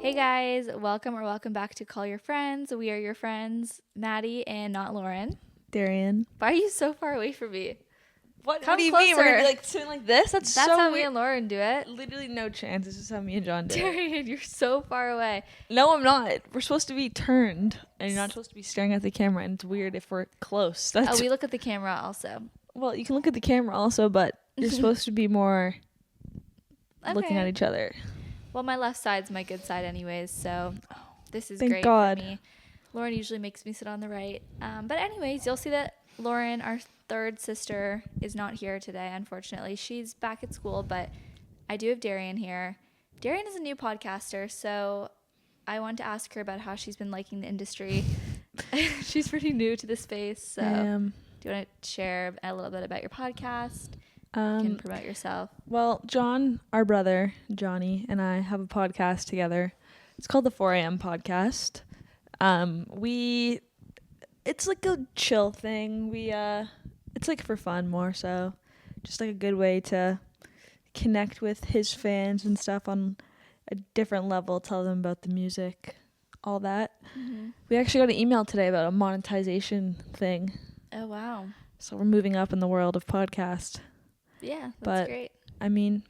Hey guys, welcome back to Call Your Friends. We are your friends, Maddie and not Lauren. Darian. Why are you so far away from me? What Come do you closer. mean? We're gonna be like sitting like this? That's so how me weird. and Lauren do it. Literally no chance. This is how me and John do it. Darian, you're so far away. No, I'm not. We're supposed to be turned, and you're not supposed to be staring at the camera. And it's weird if we're close. Oh, we look at the camera also. Well, you can look at the camera also, but you're supposed to be more looking at each other. Well, my left side's my good side anyways, so this is Thank great God. for me. Lauren usually makes me sit on the right. But anyways, you'll see that Lauren, our third sister, is not here today, unfortunately. She's back at school, but I do have Darian here. Darian is a new podcaster, so I want to ask her about how she's been liking the industry. She's pretty new to the space, so do you want to share a little bit about your podcast? You can promote yourself. Well, John, our brother, Johnny, and I have a podcast together. It's called the 4 a.m. podcast. It's like a chill thing. It's like for fun more so. Just like a good way to connect with his fans and stuff on a different level, tell them about the music, all that. Mm-hmm. We actually got an email today about a monetization thing. Oh, wow. So we're moving up in the world of podcast. Yeah, that's great. I mean,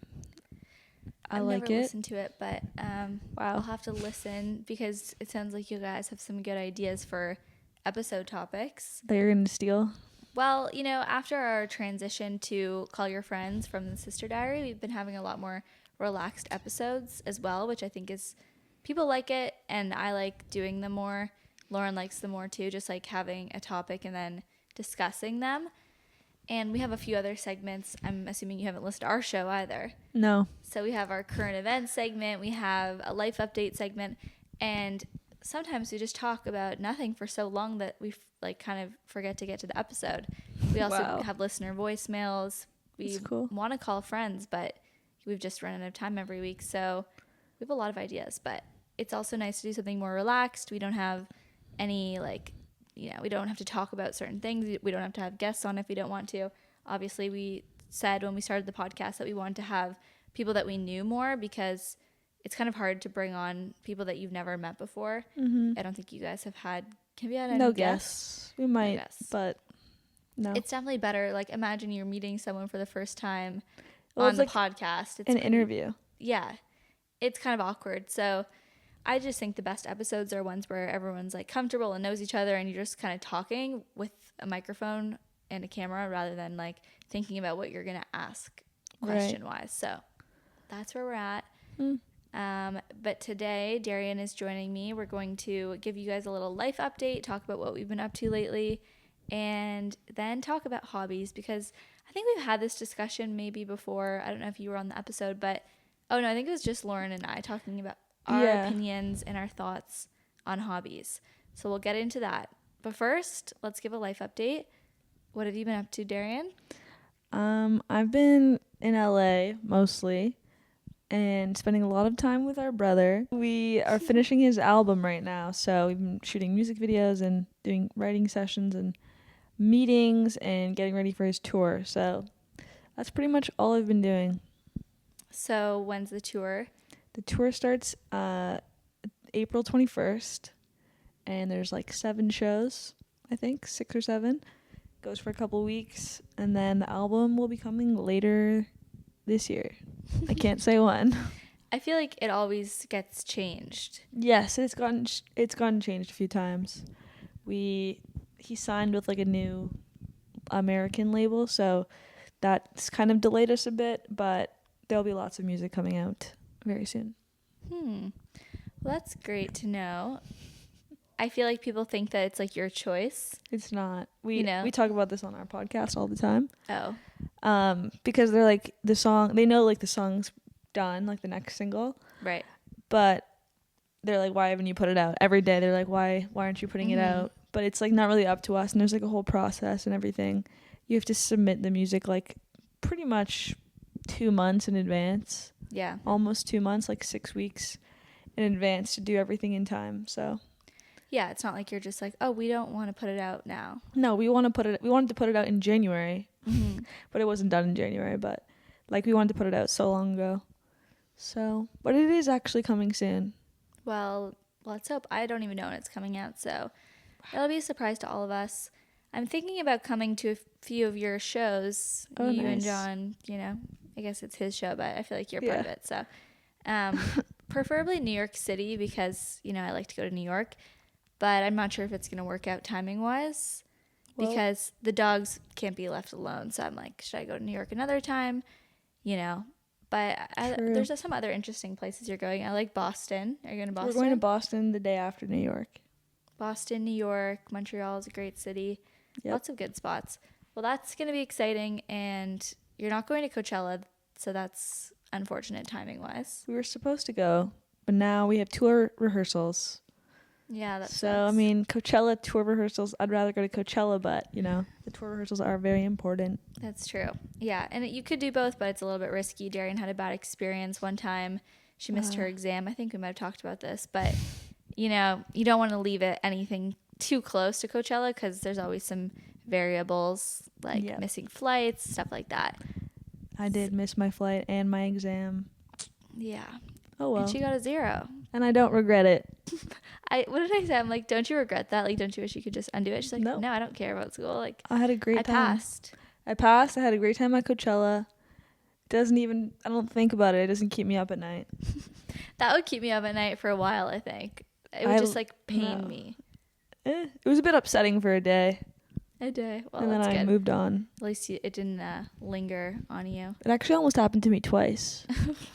I like it. I've never listened to it, but I'll have to listen because it sounds like you guys have some good ideas for episode topics. That you're going to steal? Well, after our transition to Call Your Friends from the Sister Diary, we've been having a lot more relaxed episodes as well, which I think is, people like it, and I like doing them more. Lauren likes them more too, just like having a topic and then discussing them. And we have a few other segments. I'm assuming you haven't listened to our show either. No. So we have our current events segment. We have a life update segment. And sometimes we just talk about nothing for so long that we kind of forget to get to the episode. We also have listener voicemails. We want to call friends, but we've just run out of time every week. So we have a lot of ideas. But it's also nice to do something more relaxed. We don't have any we don't have to talk about certain things. We don't have to have guests on if we don't want to. Obviously, we said when we started the podcast that we wanted to have people that we knew more because it's kind of hard to bring on people that you've never met before. Mm-hmm. I don't think you guys have you had any guests? We might, but no. It's definitely better. Like, imagine you're meeting someone for the first time on the podcast. It's an interview. Yeah. It's kind of awkward. So I just think the best episodes are ones where everyone's like comfortable and knows each other and you're just kind of talking with a microphone and a camera rather than like thinking about what you're going to ask question wise. So that's where we're at. But today Darian is joining me. We're going to give you guys a little life update, talk about what we've been up to lately, and then talk about hobbies because I think we've had this discussion maybe before. I don't know if you were on the episode, but I think it was just Lauren and I talking about our opinions and our thoughts on hobbies. So we'll get into that. But first, let's give a life update. What have you been up to, Darian? I've been in LA mostly and spending a lot of time with our brother. We are finishing his album right now. So we've been shooting music videos and doing writing sessions and meetings and getting ready for his tour. So that's pretty much all I've been doing. So when's the tour? The tour starts April 21st, and there's like 7 shows, I think, 6 or 7. Goes for a couple weeks, and then the album will be coming later this year. I can't say when. I feel like it always gets changed. Yes, it's gotten changed a few times. He signed with like a new American label, so that's kind of delayed us a bit, but there'll be lots of music coming out very soon. Well, that's great to know. I feel like people think that it's like your choice. It's not. We talk about this on our podcast all the time. Oh. Because they're like they know like the song's done, like the next single. Right. But they're like, why haven't you put it out? Every day they're like, why aren't you putting it out? But it's like not really up to us, and there's like a whole process and everything. You have to submit the music like pretty much 2 months in advance. Yeah. Almost 2 months, like 6 weeks in advance to do everything in time. So yeah, it's not like you're just like, oh, we don't want to put it out now. No, we wanted to put it out in January. But it wasn't done in January, but like we wanted to put it out so long ago. So, but it is actually coming soon. Well, let's hope. I don't even know when it's coming out, so it'll be a surprise to all of us. I'm thinking about coming to a few of your shows. Oh, You and nice. John, I guess it's his show, but I feel like you're part Yeah. of it. So, preferably New York City because, I like to go to New York, but I'm not sure if it's going to work out timing wise Well- because the dogs can't be left alone. So I'm like, should I go to New York another time? But True. there's some other interesting places you're going. I like Boston. Are you going to Boston? We're going to Boston the day after New York. Boston, New York, Montreal is a great city. Yep. Lots of good spots. Well, that's going to be exciting, and you're not going to Coachella, so that's unfortunate timing-wise. We were supposed to go, but now we have tour rehearsals. Yeah, that So, sucks. I mean, Coachella tour rehearsals, I'd rather go to Coachella, but, the tour rehearsals are very important. That's true. Yeah, and you could do both, but it's a little bit risky. Darian had a bad experience one time. She missed her exam. I think we might have talked about this, but, you don't want to leave it anything too close to Coachella because there's always some variables like missing flights, stuff like that. I did miss my flight and my exam. Yeah. Oh, well. And she got a 0. And I don't regret it. What did I say? I'm like, don't you regret that? Like, don't you wish you could just undo it? She's like, No. no, I don't care about school. Like, I had a great I time. passed. I passed. I had a great time at Coachella. I don't think about it. It doesn't keep me up at night. That would keep me up at night for a while, I think. It would just like pain me. It was a bit upsetting for a day. A day. Well, and then that's I good. moved on. At least it didn't linger on you. It actually almost happened to me twice.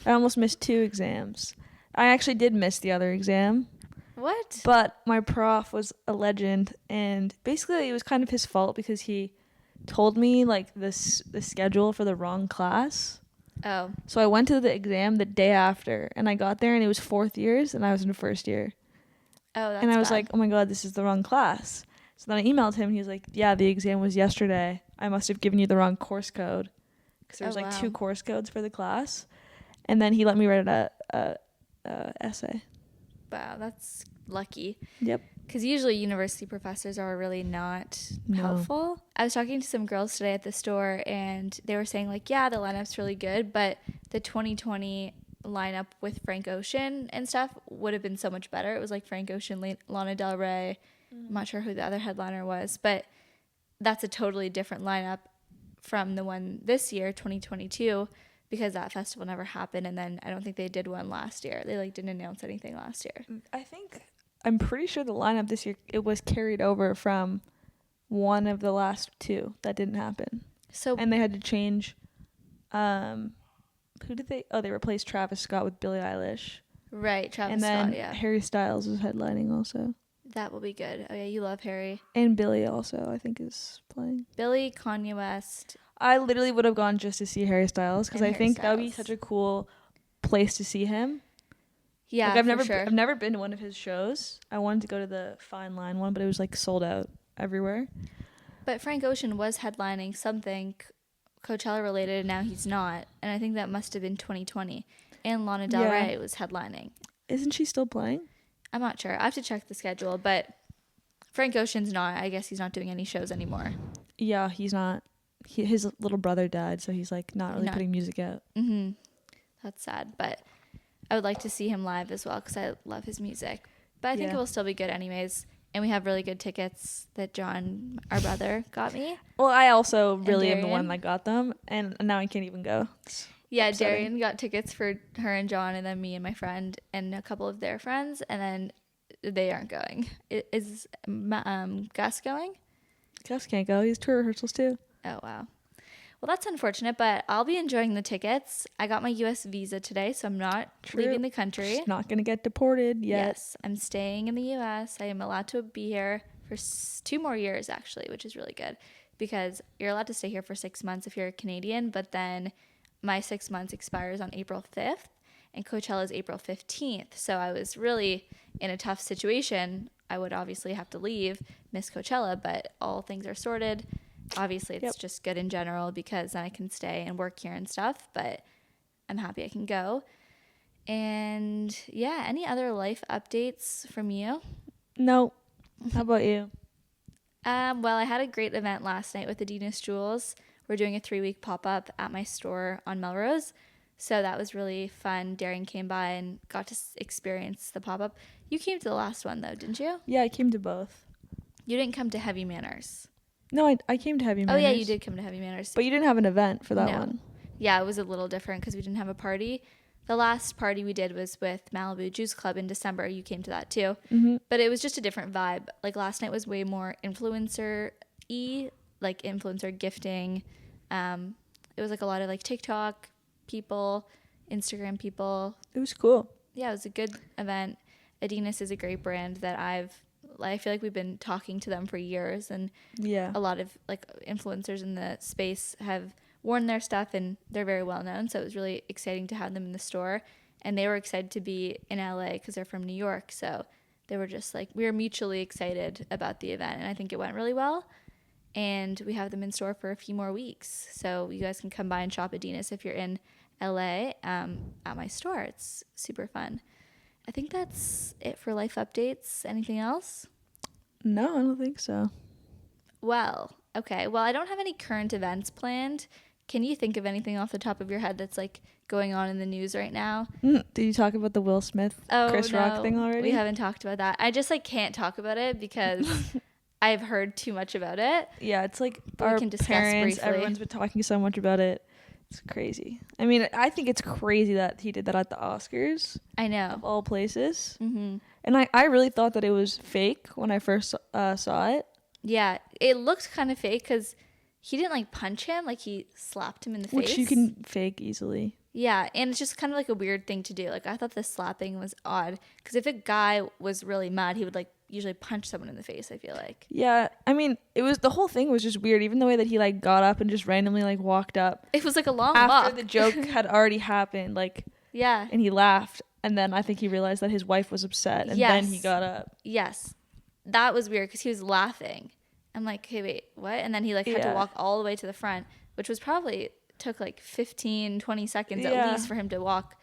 I almost missed 2 exams. I actually did miss the other exam. What? But my prof was a legend, and basically it was kind of his fault because he told me like the schedule for the wrong class. Oh. So I went to the exam the day after, and I got there and it was 4th years and I was in 1st year. Oh, that's And I was bad. like, oh my God, this is the wrong class. So then I emailed him and he was like, yeah, the exam was yesterday. I must have given you the wrong course code. Because there was wow. 2 course codes for the class. And then he let me write a essay. Wow, that's lucky. Yep. Because usually university professors are really not helpful. I was talking to some girls today at the store, and they were saying, like, yeah, the lineup's really good, but the 2020 lineup with Frank Ocean and stuff would have been so much better. It was like Frank Ocean, Lana Del Rey. I'm not sure who the other headliner was, but that's a totally different lineup from the one this year, 2022, because that festival never happened, and then I don't think they did one last year. They didn't announce anything last year. I'm pretty sure the lineup this year, it was carried over from one of the last 2 that didn't happen. And they had to change. Who did they? Oh, they replaced Travis Scott with Billie Eilish. Right, Travis Scott, and then Harry Styles was headlining also. That will be good. Oh yeah, you love Harry. And Billie also, I think, is playing. Billie, Kanye West. I literally would have gone just to see Harry Styles because I think that would be such a cool place to see him. Yeah, I've never been to one of his shows. I wanted to go to the Fine Line one, but it was like sold out everywhere. But Frank Ocean was headlining something Coachella related, and now he's not. And I think that must have been 2020. And Lana Del Rey was headlining. Isn't she still playing? I'm not sure. I have to check the schedule, but Frank Ocean's not. I guess he's not doing any shows anymore. Yeah, he's not. His little brother died, so he's like not really putting music out. Mm-hmm. That's sad, but I would like to see him live as well because I love his music. But I think it will still be good anyways. And we have really good tickets that John, our brother, got me. Well, I also really am the one that got them, and now I can't even go. Yeah, upsetting. Darian got tickets for her and John, and then me and my friend and a couple of their friends, and then they aren't going. Is Gus going? Gus can't go. He's tour rehearsals too. Oh, wow. Well, that's unfortunate, but I'll be enjoying the tickets. I got my U.S. visa today, so I'm not leaving the country. She's not going to get deported yet. Yes, I'm staying in the U.S. I am allowed to be here for 2 more years, actually, which is really good because you're allowed to stay here for 6 months if you're a Canadian, but then my 6 months expires on April 5th, and Coachella is April 15th. So I was really in a tough situation. I would obviously have to leave, miss Coachella, but all things are sorted. Obviously, it's just good in general because then I can stay and work here and stuff, but I'm happy I can go. And yeah, any other life updates from you? No. How about you? Well, I had a great event last night with Adidas Jewels. We're doing a 3-week pop-up at my store on Melrose. So that was really fun. Darian came by and got to experience the pop-up. You came to the last one though, didn't you? Yeah, I came to both. You didn't come to Heavy Manners. No, I came to Heavy Oh Manners. yeah, you did come to Heavy Manners. But you didn't have an event for that No. one. Yeah, it was a little different because we didn't have a party. The last party we did was with Malibu Juice Club in December. You came to that too. Mm-hmm. But it was just a different vibe. Like last night was way more influencer-y, like influencer gifting. It was like a lot of like TikTok people, Instagram people. It was cool. Yeah, it was a good event. Adidas is a great brand that I feel like we've been talking to them for years, and Yeah. a lot of like influencers in the space have worn their stuff and they're very well known. So it was really exciting to have them in the store, and they were excited to be in LA because they're from New York. So they were just like, we were mutually excited about the event, and I think it went really well. And we have them in store for a few more weeks. So you guys can come by and shop Adidas if you're in LA at my store. It's super fun. I think that's it for life updates. Anything else? No, I don't think so. Well, okay. Well, I don't have any current events planned. Can you think of anything off the top of your head that's like going on in the news right now? Did you talk about the Will Smith, Chris Rock thing already? We haven't talked about that. I just like can't talk about it because I've heard too much about it. Yeah, it's like But we our can discuss parents, briefly. everyone's been talking so much about it. It's crazy. I mean, I think it's crazy that he did that at the Oscars, I of know. all places. Mm-hmm. And I really thought that it was fake when I first saw it. Yeah, it looked kind of fake because he didn't like punch him, like he slapped him in the face. Which you can fake easily. Yeah, and it's just kind of like a weird thing to do. Like I thought the slapping was odd because if a guy was really mad, he would like usually punch someone in the face, I feel like. Yeah, I mean, the whole thing was just weird. Even the way that he like got up and just randomly like walked up It was like a long after walk. the joke had already happened, like, Yeah. and he laughed, and then I think he realized that his wife was upset, and then he Yes. got up. Yes. That was weird because he was laughing. I'm like, hey, wait, what? And then he like had to Yeah. walk all the way to the front, which was probably took like 15, 20 seconds Yeah. at least for him to walk.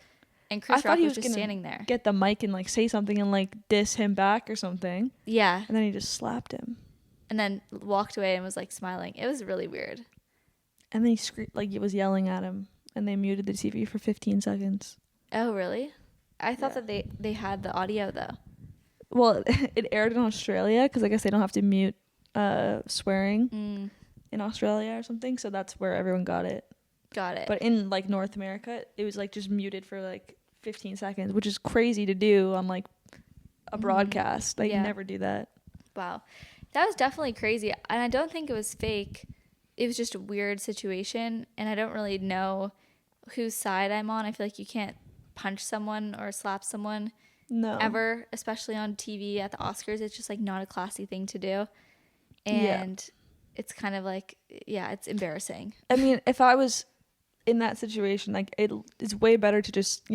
And Chris thought Rock he was was just gonna standing there. Get the mic and like say something and like diss him back or something, Yeah. and then he just slapped him, And then walked away and was like smiling. It was really weird. and then he was yelling at him, and they muted the TV for 15 seconds. Oh, really? I thought Yeah. that they had the audio though. Well, it aired in Australia because I guess they don't have to mute swearing in Australia or something, so that's where everyone got it. Got it. But in like North America, it was like just muted for like 15 seconds, which is crazy to do on like a broadcast. Like Yeah. you never do that. Wow. That was definitely crazy. And I don't think it was fake. It was just a weird situation. And I don't really know whose side I'm on. I feel like you can't punch someone or slap someone No. ever, especially on TV at the Oscars. It's just like not a classy thing to do. Yeah. And it's kind of like, yeah, it's embarrassing. I mean, if I was in that situation, like it's way better to just,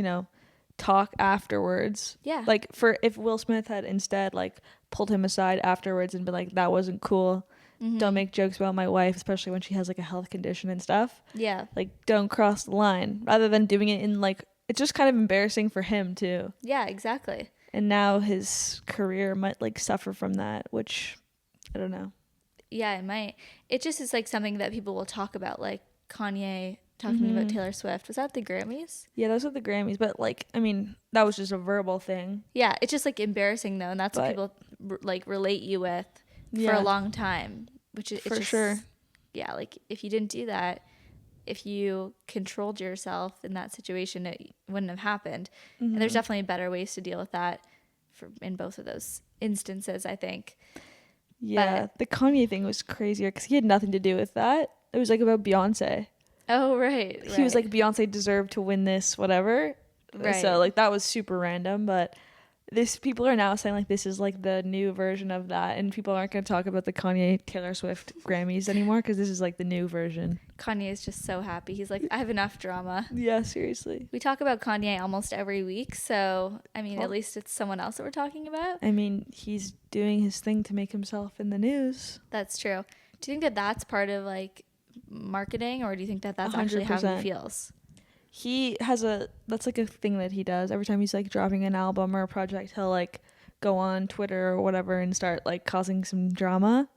talk afterwards. Yeah. Like if Will Smith had instead like pulled him aside afterwards and been like, that wasn't cool. Don't make jokes about my wife, especially when she has like a health condition and stuff. Yeah. Like don't cross the line, rather than doing it in like, it's just kind of embarrassing for him too. Yeah, exactly. And now his career might like suffer from that, which I don't know. Yeah, it might. It just is like something that people will talk about, like Kanye talking about Taylor Swift. Was that the Grammys? Yeah, those are the Grammys, but like, I mean, that was just a verbal thing. Yeah, it's just like embarrassing though, and that's what But- people like relate you with for Yeah. a long time. Which is For just, sure. Yeah, like if you didn't do that, if you controlled yourself in that situation, it wouldn't have happened. And there's definitely better ways to deal with that in both of those instances, I think. Yeah, the Kanye thing was crazier because he had nothing to do with that. It was like about Beyonce. Oh, right. He was like, Beyonce deserved to win this, whatever. Right. So like that was super random, but people are now saying like this is like the new version of that, and people aren't going to talk about the Kanye Taylor Swift Grammys anymore because this is like the new version. Kanye is just so happy. He's like, I have enough drama. Yeah, seriously. We talk about Kanye almost every week, so I mean, Well- at least it's someone else that we're talking about. I mean, he's doing his thing to make himself in the news. That's true. Do you think that that's part of like marketing, or do you think that that's actually how he 100%. feels? He has that's like a thing that he does every time he's like dropping an album or a project. He'll like go on Twitter or whatever and start like causing some drama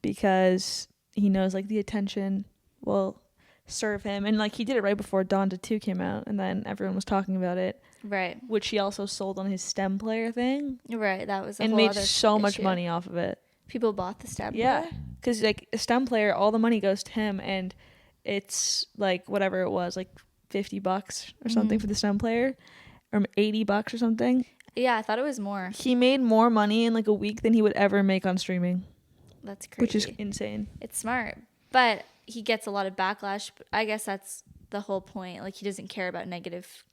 because he knows like the attention will serve him. And like he did it right before Donda 2 came out, and then everyone was talking about it. Right. Which he also sold on his stem player thing. Right. That was a and whole made other so much issue. money off of it. People bought the stem Yeah. player? Because like a stem player, all the money goes to him, and it's like whatever it was, like $50 or something for the stem player, or $80 or something. Yeah, I thought it was more. He made more money in like a week than he would ever make on streaming. That's crazy. Which is insane. It's smart. But he gets a lot of backlash. But I guess that's the whole point. Like, he doesn't care about negative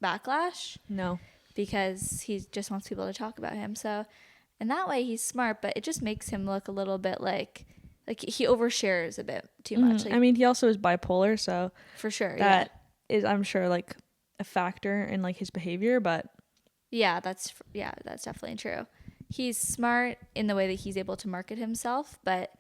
backlash. No. Because he just wants people to talk about him. So, in that way, he's smart. But it just makes him look a little bit like he overshares a bit too much. Like, I mean, he also is bipolar, so for sure. That is, I'm sure, like a factor in like his behavior, but yeah, that's definitely true. He's smart in the way that he's able to market himself, but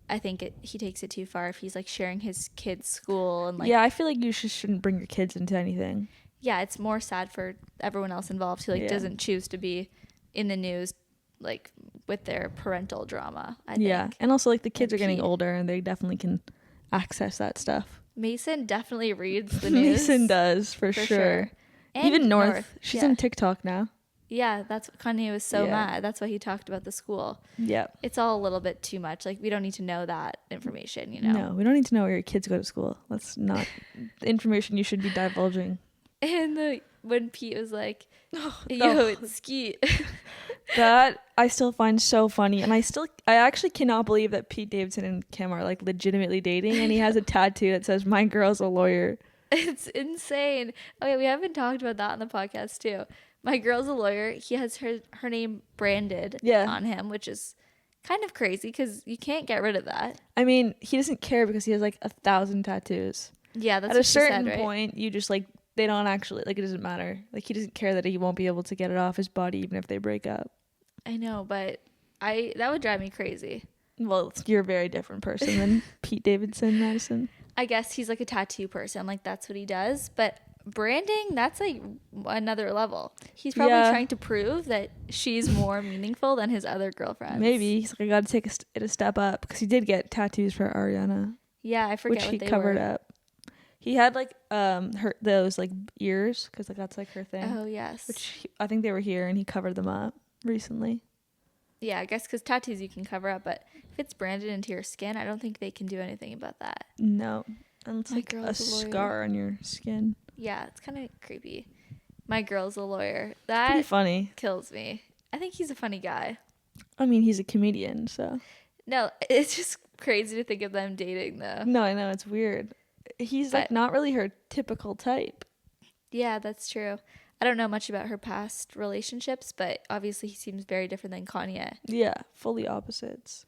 I think he takes it too far if he's like sharing his kids' school and like. Yeah, I feel like you shouldn't bring your kids into anything. Yeah, it's more sad for everyone else involved who like doesn't choose to be in the news like with their parental drama. I think. Yeah, and also like the kids are getting older and they definitely can access that stuff. Mason definitely reads the news. Mason does for sure. And even North. She's on TikTok now. Yeah, that's what Kanye was so mad. That's why he talked about the school. Yeah. It's all a little bit too much. Like, we don't need to know that information, you know? No, we don't need to know where your kids go to school. That's not the information you should be divulging. And when Pete was like, yo, it's Skeet. That I still find so funny. And I actually cannot believe that Pete Davidson and Kim are like legitimately dating. And he has a tattoo that says, "My girl's a lawyer." It's insane. Okay, we haven't talked about that on the podcast too. My girl's a lawyer. He has her name branded on him, which is kind of crazy because you can't get rid of that. I mean, he doesn't care because he has like 1,000 tattoos. Yeah, that's at what a certain she said, right? point. You just like they don't actually like it doesn't matter. Like he doesn't care that he won't be able to get it off his body even if they break up. I know, but that would drive me crazy. Well, you're a very different person than Pete Davidson, Madison. I guess he's like a tattoo person, like that's what he does, but branding, that's like another level. He's probably trying to prove that she's more meaningful than his other girlfriends. Maybe he's like, I gotta take it a step up because he did get tattoos for Ariana. Yeah, I forget which what they he covered were. up. He had like those like ears because like that's like her thing. Oh yes, which I think they were here and he covered them up recently. Yeah, I guess because tattoos you can cover up, but if it's branded into your skin, I don't think they can do anything about that. No, and it's like a scar on your skin. Yeah, it's kind of creepy. My girl's a lawyer. That pretty funny. Kills me. I think he's a funny guy. I mean, he's a comedian, so. No, it's just crazy to think of them dating, though. No, I know, it's weird. He's like not really her typical type. Yeah, that's true. I don't know much about her past relationships, but obviously he seems very different than Kanye. Yeah, fully opposites.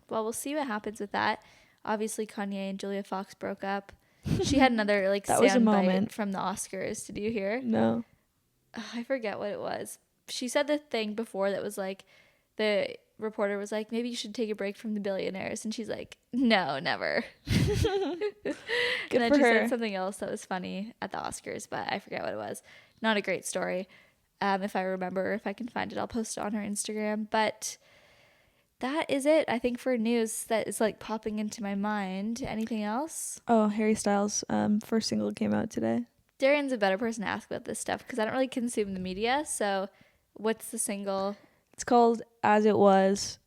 Well, we'll see what happens with that. Obviously, Kanye and Julia Fox broke up. She had another like soundbite from the Oscars. Did you hear? No. I forget what it was. She said the thing before that was like, the reporter was like, maybe you should take a break from the billionaires. And she's like, no, never. And then she said something else that was funny at the Oscars, but I forget what it was. Not a great story. If I remember, if I can find it, I'll post it on her Instagram. But that is it, I think, for news that is like popping into my mind. Anything else? Oh, Harry Styles' first single came out today. Darian's a better person to ask about this stuff because I don't really consume the media. So what's the single? It's called As It Was.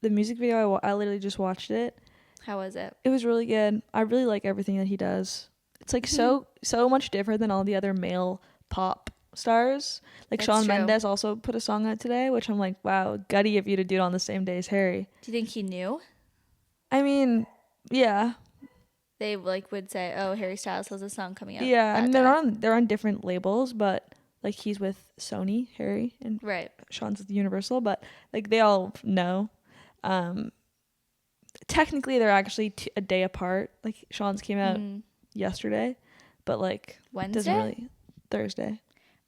The music video, I literally just watched it. How was it? It was really good. I really like everything that he does. It's like so much different than all the other male pop stars. Like Shawn Mendes also put a song out today, which I'm like, wow, gutty of you to do it on the same day as Harry. Do you think he knew? I mean, yeah. They like would say, "Oh, Harry Styles has a song coming out." Yeah, I mean they're on different labels, but like he's with Sony, Harry, and Shawn's with Universal, but like they all know. Technically, they're actually a day apart. Like Shawn's came out yesterday, but like Wednesday, Thursday.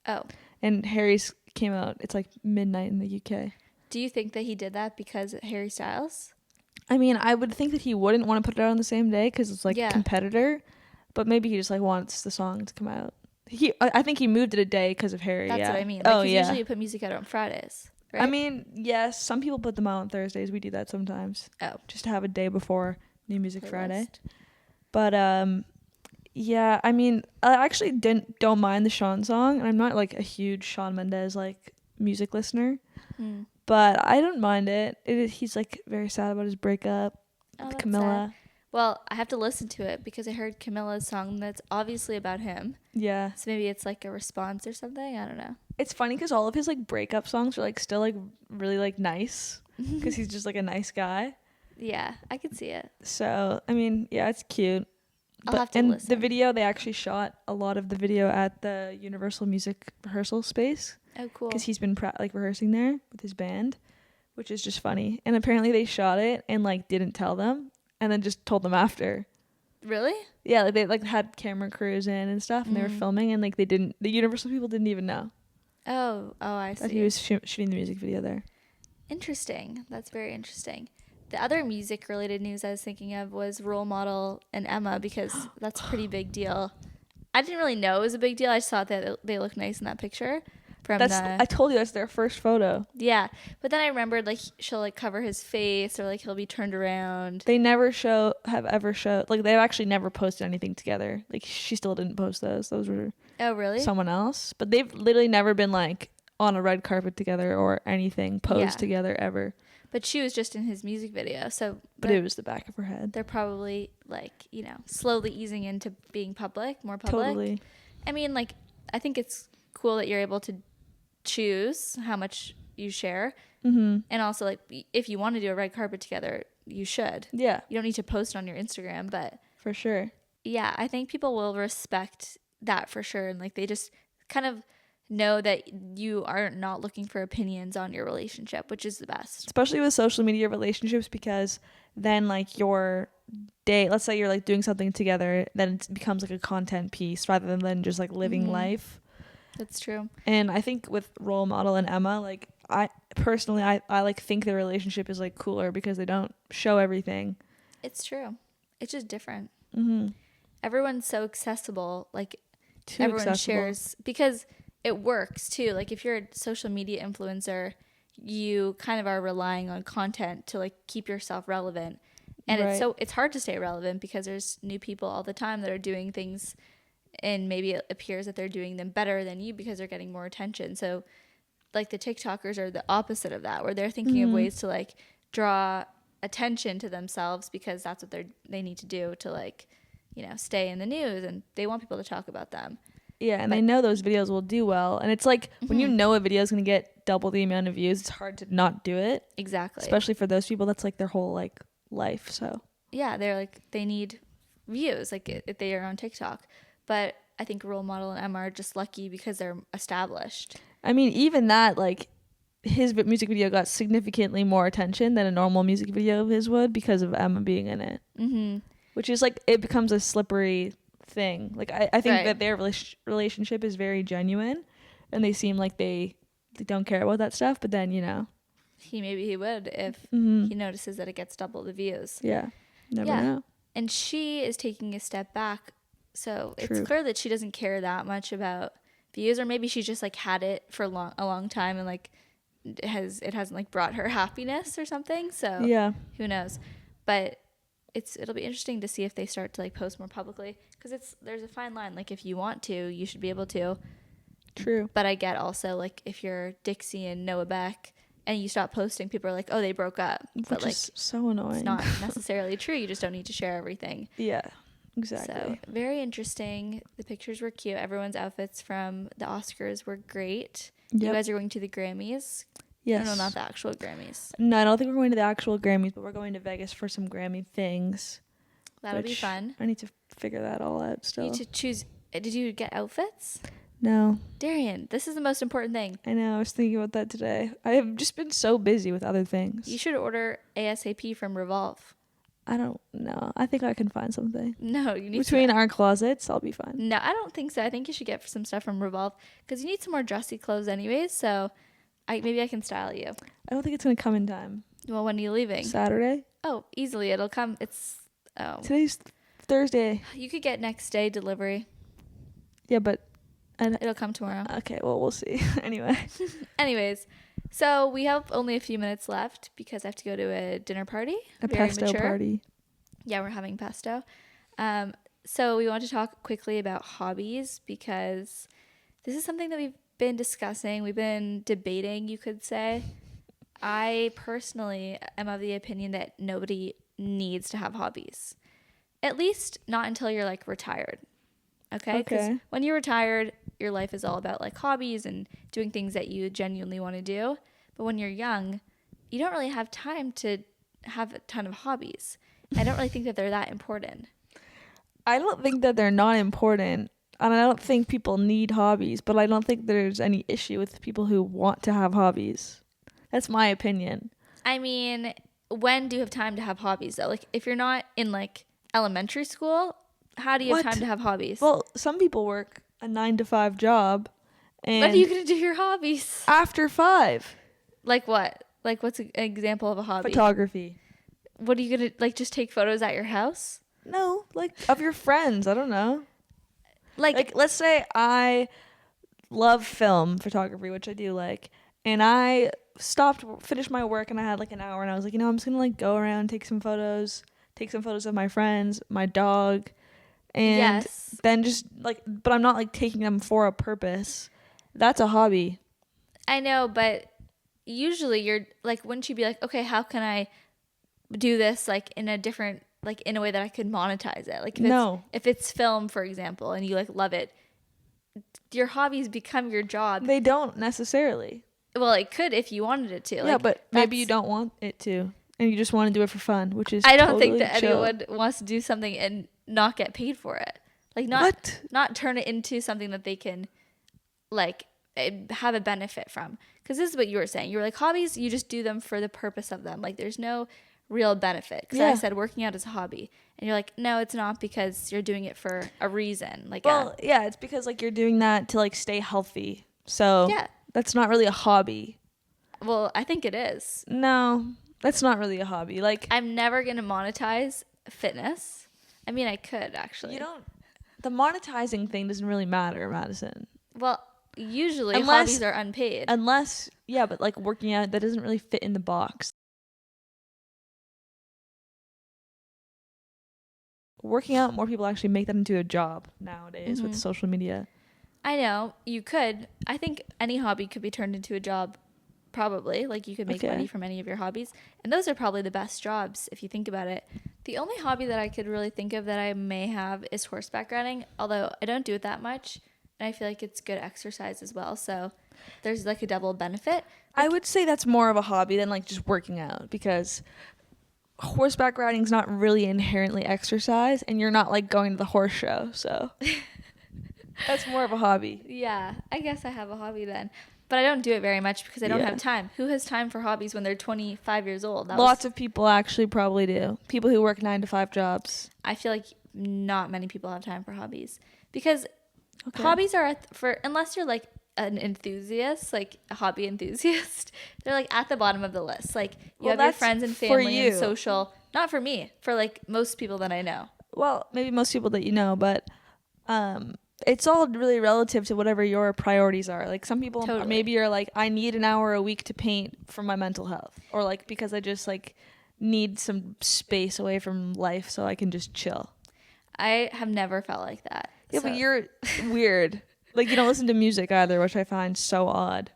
Oh, and Harry's came out. It's like midnight in the UK. Do you think that he did that because of Harry Styles? I mean, I would think that he wouldn't want to put it out on the same day because it's like a competitor, but maybe he just like wants the song to come out. I think he moved it a day because of Harry. That's what I mean. Like, usually you put music out on Fridays, right? I mean, yes, some people put them out on Thursdays. We do that sometimes. Oh, just to have a day before New Music Friday. But Yeah, I mean, I actually don't mind the Shawn song, and I'm not like a huge Shawn Mendes like music listener, Hmm. but I don't mind it. He's like very sad about his breakup Oh, with that's sad. Camilla. Well, I have to listen to it because I heard Camilla's song that's obviously about him. Yeah, So maybe it's like a response or something. I don't know. it's funny because all of his like breakup songs are like still like really like nice because he's just like a nice guy. Yeah, I could see it. So I mean, yeah, it's cute. I'll But have to and the listen. video, they actually shot a lot of the video at the Universal Music rehearsal space Oh, cool. because he's been like rehearsing there with his band, which is just funny. And apparently they shot it and like didn't tell them and then just told them after. Really? Yeah, like they like had camera crews in and stuff, and they were filming, and like the Universal people didn't even know Oh, I that he see. was shooting the music video there. Interesting. That's very interesting. The other music related news I was thinking of was Role Model and Emma because that's a pretty big deal. I didn't really know it was a big deal. I just thought that they looked nice in that picture from I told you that's their first photo. yeah. But then I remembered like she'll like cover his face or like he'll be turned around. They never have ever showed, like they've actually never posted anything together. Like she still didn't post those. Those were Oh, really? someone else. But they've literally never been like on a red carpet together or anything posed together ever. But she was just in his music video. So But it was the back of her head. they're probably like, slowly easing into being more public. Totally. I mean, like I think it's cool that you're able to choose how much you share. Mm-hmm. And also like if you want to do a red carpet together, you should. Yeah. You don't need to post on your Instagram, but For sure. yeah, I think people will respect that for sure. And like they just kind of know that you are not looking for opinions on your relationship, which is the best. Especially with social media relationships, because then like your day, let's say you're like doing something together, then it becomes like a content piece rather than just like living life. That's true. And I think with Role Model and Emma, like I personally, I like think their relationship is like cooler because they don't show everything. It's true. It's just different. Mm-hmm. Everyone's so accessible. Like Too everyone accessible. shares because it works too. Like if you're a social media influencer, you kind of are relying on content to like keep yourself relevant. And it's hard to stay relevant because there's new people all the time that are doing things and maybe it appears that they're doing them better than you because they're getting more attention. So like the TikTokers are the opposite of that, where they're thinking of ways to like draw attention to themselves because that's what they need to do to like, stay in the news and they want people to talk about them. Yeah, and they know those videos will do well. And it's like when you know a video is going to get double the amount of views, it's hard to not do it. Exactly. Especially for those people, that's like their whole like life. So yeah, they're like they need views like if they are on TikTok. But I think Role Model and Emma are just lucky because they're established. I mean, even that, like his music video got significantly more attention than a normal music video of his would because of Emma being in it. Mm-hmm. Which is like it becomes a slippery thing. Like I think that their relationship is very genuine, and they seem like they don't care about that stuff. But then maybe he would if he notices that it gets double the views. Yeah, never know. And she is taking a step back, so it's clear that she doesn't care that much about views, or maybe she just like had it for a long time and like it hasn't like brought her happiness or something. So yeah, who knows? But it'll be interesting to see if they start to like post more publicly because there's a fine line. Like if you want to, you should be able to. True. But I get also like if you're Dixie and Noah Beck and you stop posting, people are like, oh, they broke up. But like is so annoying. It's not necessarily true. You just don't need to share everything. Yeah, exactly. So very interesting. The pictures were cute. Everyone's outfits from the Oscars were great. Yep. You guys are going to the Grammys. Yes. No, not the actual Grammys. No, I don't think we're going to the actual Grammys, but we're going to Vegas for some Grammy things. That'll be fun. I need to figure that all out still. You need to choose. Did you get outfits? No. Darian, this is the most important thing. I know. I was thinking about that today. I have just been so busy with other things. You should order ASAP from Revolve. I don't know. I think I can find something. No, you need Between our closets, I'll be fine. No, I don't think so. I think you should get some stuff from Revolve because you need some more dressy clothes anyways. So maybe I can style you. I don't think it's going to come in time. Well, when are you leaving? Saturday? Oh, easily. It'll come. Today's Thursday. You could get next day delivery. Yeah, but it'll come tomorrow. Okay, well, we'll see. Anyway. Anyways, so we have only a few minutes left because I have to go to a dinner party. A pesto party. Yeah, we're having pesto. So we want to talk quickly about hobbies because this is something that we've been discussing. We've been debating, you could say. I personally am of the opinion that nobody needs to have hobbies. At least not until you're like retired. Okay? Because Okay. when you're retired, your life is all about like hobbies and doing things that you genuinely want to do. But when you're young, you don't really have time to have a ton of hobbies. I don't really think that they're that important. I don't think that they're not important. And I don't think people need hobbies, but I don't think there's any issue with people who want to have hobbies. That's my opinion. I mean, when do you have time to have hobbies though? Like if you're not in like elementary school, how do you have time What? to have hobbies? Well, some people work a 9 to 5 job When are you and going to do your hobbies? after 5, Like what? Like what's an example of a hobby? photography. What are you going to like just take photos at your house? No, like of your friends. I don't know. Like, Like, let's say I love film photography, which I do like, and I finished my work, and I had like an hour, and I was like, I'm just gonna like go around, take some photos of my friends, my dog, and yes. then just like, but I'm not like taking them for a purpose. That's a hobby. I know, but usually you're like, wouldn't you be like, okay, how can I do this like in a different, like in a way that I could monetize it? Like No, if it's film, for example, and you like love it, your hobbies become your job. they don't necessarily. Well, it could if you wanted it to. Yeah, Like but maybe you that's, don't want it to, and you just want to do it for fun, which is I don't think totally that chill. anyone wants to do something and not get paid for it. Like What? not turn it into something that they can like have a benefit from. Because this is what you were saying. You were like hobbies, you just do them for the purpose of them. Like there's no real benefit. Because I Yeah. said working out is a hobby, and you're like, no, it's not because you're doing it for a reason. Like Well, yeah, it's because like you're doing that to like stay healthy. So yeah. that's not really a hobby. Well, I think it is. No, that's not really a hobby. Like I'm never gonna monetize fitness. I mean, I could actually. you don't. The monetizing thing doesn't really matter, Madison. Well, usually Unless- hobbies are unpaid. Unless, yeah, but like working out, that doesn't really fit in the box. Working out, more people actually make that into a job nowadays with social media. I know you could. I think any hobby could be turned into a job. Probably, like you could make Okay. money from any of your hobbies, and those are probably the best jobs if you think about it. The only hobby that I could really think of that I may have is horseback riding, although I don't do it that much, and I feel like it's good exercise as well. So there's like a double benefit. I would say that's more of a hobby than like just working out, because horseback riding is not really inherently exercise, and you're not like going to the horse show, so that's more of a hobby. Yeah, I guess I have a hobby then. But I don't do it very much because I don't Yeah. have time. Who has time for hobbies when they're 25 years old? Lots of people actually probably do. People who work 9 to 5 jobs. I feel like not many people have time for hobbies because Okay. hobbies are for unless you're like an enthusiast, like a hobby enthusiast, they're like at the bottom of the list. Like you Well, have your that's friends and for family and you. social. Not for me, for like most people that I know. Well, maybe most people that you know, but it's all really relative to whatever your priorities are. Like some people Totally. maybe you're like, I need an hour a week to paint for my mental health, or like because I just like need some space away from life so I can just chill. I have never felt like that. Yeah, So but you're weird. Like you don't listen to music either, which I find so odd.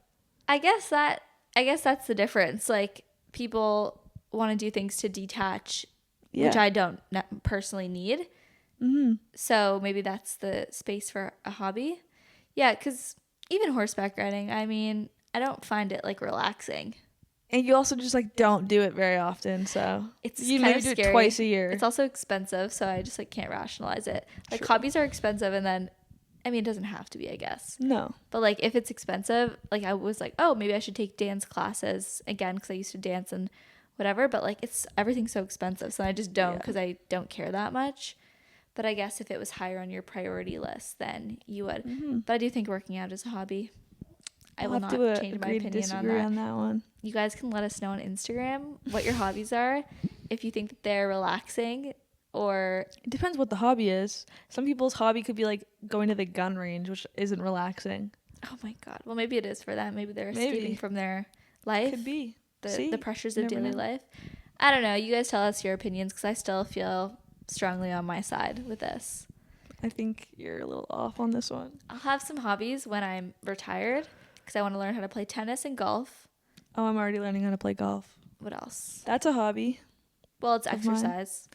I guess that's the difference. Like people want to do things to detach, which Yeah. I don't personally need. Mm-hmm. So maybe that's the space for a hobby. Yeah, because even horseback riding, I mean, I don't find it like relaxing. And you also just like don't do it very often, so It's you kind maybe of do scary. it twice a year. It's also expensive, so I just like can't rationalize it. Like True. hobbies are expensive, and then I mean, it doesn't have to be, I guess. No. But like if it's expensive, like I was like, oh, maybe I should take dance classes again because I used to dance and whatever. But like everything's so expensive, so I just don't because I don't care that much. But I guess if it was higher on your priority list, then you would. Mm-hmm. But I do think working out is a hobby. I will I'll not have to change my agree to opinion on disagree that. on that one. You guys can let us know on Instagram what your hobbies are, if you think that they're relaxing or It depends what the hobby is. Some people's hobby could be like going to the gun range, which isn't relaxing. oh my god. Well, maybe it is for them. Maybe they're Maybe. escaping from their life, Could be. the See? pressures of Never daily know. life. I don't know. You guys tell us your opinions because I still feel strongly on my side with this. I think you're a little off on this one. I'll have some hobbies when I'm retired because I want to learn how to play tennis and golf. Oh, I'm already learning how to play golf. What else? That's a hobby. Well, it's of mine. exercise.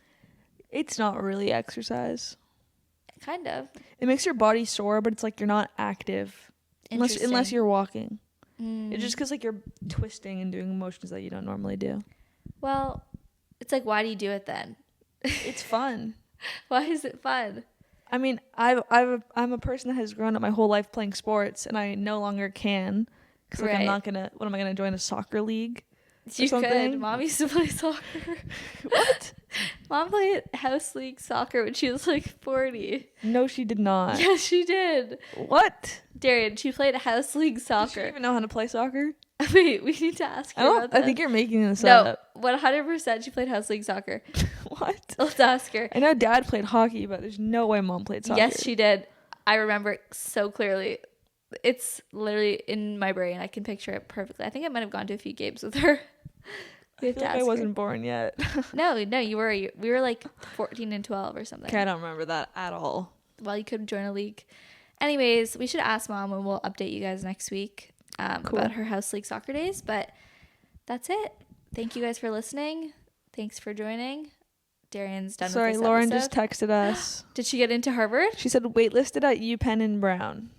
It's not really exercise. Kind of. It makes your body sore, but it's like you're not active unless you're walking. It's just because like you're twisting and doing motions that you don't normally do. Well, it's like, why do you do it then? It's fun. Why is it fun? I mean, I'm a person that has grown up my whole life playing sports, and I no longer can because like I'm not gonna. What am I gonna join a soccer league? You could. Mom used to play soccer. What? Mom played house league soccer when she was like 40. No, she did not. Yes, she did. What? Darian, she played house league soccer. Does she even know how to play soccer? Wait, we need to ask her about that. I think you're making this up. No, 100% she played house league soccer. What? Let's ask her. I know Dad played hockey, but there's no way Mom played soccer. Yes, she did. I remember it so clearly. It's literally in my brain. I can picture it perfectly. I think I might have gone to a few games with her. I feel like I wasn't born yet. No, you were. We were like 14 and 12 or something. Okay, I don't remember that at all. Well, you could join a league. Anyways, we should ask Mom and we'll update you guys next week Cool. about her house league soccer days. But that's it. Thank you guys for listening. Thanks for joining. Darian's done with this Lauren episode. just texted us. Did she get into Harvard? She said waitlisted at UPenn and Brown.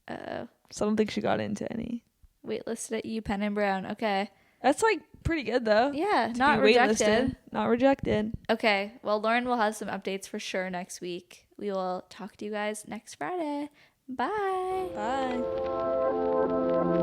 Uh-oh. So I don't think she got into any. Waitlisted at UPenn and Brown. Okay. That's like pretty good though. Yeah, not rejected. Not rejected. Okay. Well, Lauren will have some updates for sure next week. We will talk to you guys next Friday. Bye. Bye.